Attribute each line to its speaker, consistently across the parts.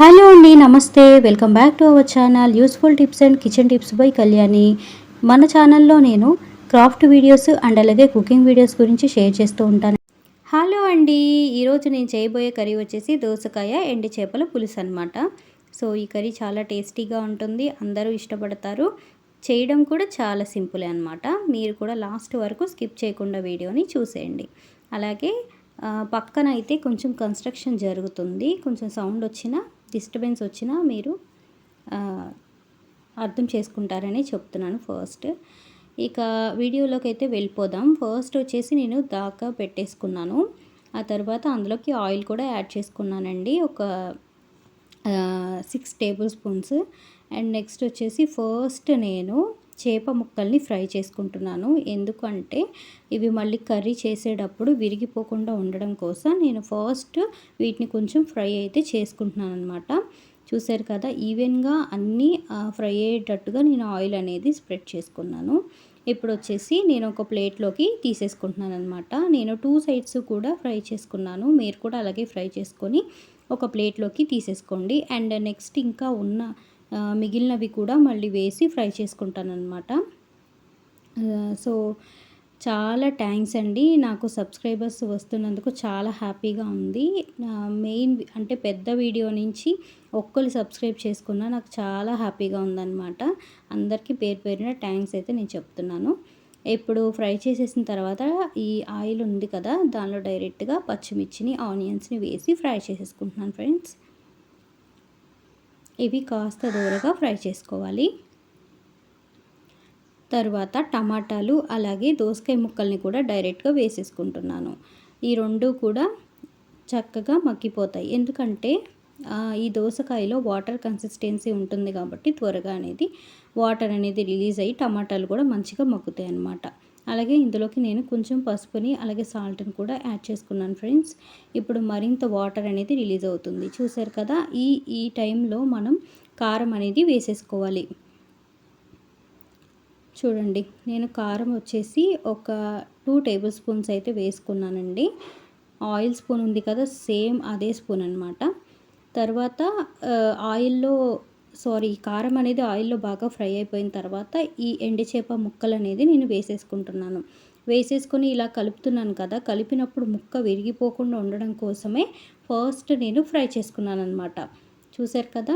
Speaker 1: Hello అండి, నమస్తే. Welcome back to our channel useful tips and kitchen tips by Kalyani. మన ఛానల్లో నేను క్రాఫ్ట్ వీడియోస్ అండ్ అలాగే కుకింగ్ వీడియోస్ గురించి షేర్ చేస్తూ ఉంటాను. హలో అండి, ఈరోజు నేను చేయబోయే కర్రీ వచ్చేసి దోసకాయ ఎండి చేపల పులుసు అనమాట. సో ఈ కర్రీ చాలా టేస్టీగా ఉంటుంది, అందరూ ఇష్టపడతారు. చేయడం కూడా చాలా సింపులే అనమాట. మీరు కూడా లాస్ట్ వరకు స్కిప్ చేయకుండా వీడియోని చూసేయండి. అలాగే పక్కన అయితే కొంచెం కన్స్ట్రక్షన్ జరుగుతుంది. కొంచెం సౌండ్ వచ్చినా డిస్టర్బెన్స్ వచ్చినా మీరు అర్థం చేసుకుంటారని చెప్తున్నాను ఫస్ట్. ఇక వీడియోలోకి అయితే వెళ్ళిపోదాం. ఫస్ట్ వచ్చేసి నేను దాకా పెట్టేసుకున్నాను. ఆ తర్వాత అందులోకి ఆయిల్ కూడా యాడ్ చేసుకున్నానండి, ఒక 6 టేబుల్ స్పూన్స్. అండ్ నెక్స్ట్ వచ్చేసి ఫస్ట్ నేను చేప ముక్కల్ని ఫ్రై చేసుకుంటున్నాను. ఎందుకంటే ఇవి మళ్ళీ కర్రీ చేసేటప్పుడు విరిగిపోకుండా ఉండడం కోసం నేను ఫస్ట్ వీటిని కొంచెం ఫ్రై అయితే చేసుకుంటున్నాను అనమాట. చూసారు కదా, ఈవెన్గా అన్నీ ఫ్రై అయ్యేటట్టుగా నేను ఆయిల్ అనేది స్ప్రెడ్ చేసుకున్నాను. ఇప్పుడు వచ్చేసి నేను ఒక ప్లేట్లోకి తీసేసుకుంటున్నాను అనమాట. నేను 2 సైడ్స్ కూడా ఫ్రై చేసుకున్నాను. మీరు కూడా అలాగే ఫ్రై చేసుకొని ఒక ప్లేట్లోకి తీసేసుకోండి. అండ్ నెక్స్ట్ ఇంకా ఉన్న మిగిలినవి కూడా మళ్ళీ వేసి ఫ్రై చేసుకుంటానన్నమాట. సో చాలా థ్యాంక్స్ అండి, నాకు సబ్స్క్రైబర్స్ వస్తున్నందుకు చాలా హ్యాపీగా ఉంది. మెయిన్ అంటే పెద్ద వీడియో నుంచి ఒక్కరు సబ్స్క్రైబ్ చేసుకున్నా నాకు చాలా హ్యాపీగా ఉందన్నమాట. అందరికీ పేరు పేరున థ్యాంక్స్ అయితే నేను చెప్తున్నాను. ఇప్పుడు ఫ్రై చేసేసిన తర్వాత ఈ ఆయిల్ ఉంది కదా, దానిలో డైరెక్ట్గా పచ్చిమిర్చిని ఆనియన్స్ని వేసి ఫ్రై చేసేసుకుంటున్నాను ఫ్రెండ్స్. ఇవి కాస్త దూరగా ఫ్రై చేసుకోవాలి. తర్వాత టమాటాలు అలాగే దోసకాయ ముక్కల్ని కూడా డైరెక్ట్గా వేసేసుకుంటున్నాను. ఈ రెండు కూడా చక్కగా మగ్గిపోతాయి. ఎందుకంటే ఈ దోసకాయలో వాటర్ కన్సిస్టెన్సీ ఉంటుంది కాబట్టి త్వరగా అనేది వాటర్ అనేది రిలీజ్ అయ్యి టమాటాలు కూడా మంచిగా మగ్గుతాయి అన్నమాట. అలాగే ఇందులోకి నేను కొంచెం పసుపుని అలాగే సాల్ట్ని కూడా యాడ్ చేసుకున్నాను ఫ్రెండ్స్. ఇప్పుడు మరింత వాటర్ అనేది రిలీజ్ అవుతుంది. చూసారు కదా, ఈ టైంలో మనం కారం అనేది వేసేసుకోవాలి. చూడండి, నేను కారం వచ్చేసి ఒక 2 టేబుల్ స్పూన్స్ అయితే వేసుకున్నానండి. ఆయిల్ స్పూన్ ఉంది కదా, సేమ్ అదే స్పూన్ అనమాట. తర్వాత కారం అనేది ఆయిల్లో బాగా ఫ్రై అయిపోయిన తర్వాత ఈ ఎండి చేప ముక్కలు అనేది నేను వేసేసుకుంటున్నాను. వేసేసుకొని ఇలా కలుపుతున్నాను కదా, కలిపినప్పుడు ముక్క విరిగిపోకుండా ఉండడం కోసమే ఫస్ట్ నేను ఫ్రై చేసుకున్నాను అనమాట. చూసారు కదా,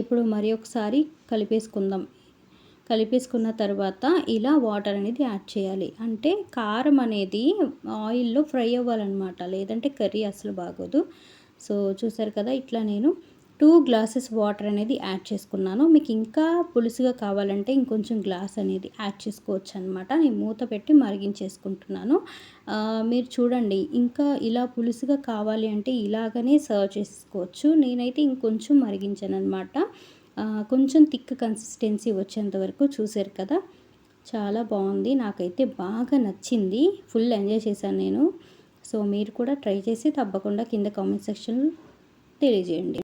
Speaker 1: ఇప్పుడు మరి ఒకసారి కలిపేసుకున్న తర్వాత ఇలా వాటర్ అనేది యాడ్ చేయాలి. అంటే కారం అనేది ఆయిల్లో ఫ్రై అవ్వాలన్నమాట, లేదంటే కర్రీ అసలు బాగోదు. సో చూసారు కదా, ఇట్లా నేను 2 గ్లాసెస్ వాటర్ అనేది యాడ్ చేసుకున్నాను. మీకు ఇంకా పులుసుగా కావాలంటే ఇంకొంచెం గ్లాస్ అనేది యాడ్ చేసుకోవచ్చు అనమాట. నేను మూత పెట్టి మరిగించేసుకుంటున్నాను. మీరు చూడండి, ఇంకా ఇలా పులుసుగా కావాలి అంటే ఇలాగనే సర్వ్ చేసుకోవచ్చు. నేనైతే ఇంకొంచెం మరిగించాను అనమాట. కొంచెం థిక్ కన్సిస్టెన్సీ వచ్చేంత వరకు. చూసారు కదా, చాలా బాగుంది, నాకైతే బాగా నచ్చింది, ఫుల్ ఎంజాయ్ చేశాను నేను. సో మీరు కూడా ట్రై చేసి తప్పకుండా కింద కామెంట్ సెక్షన్లో తెలియజేయండి.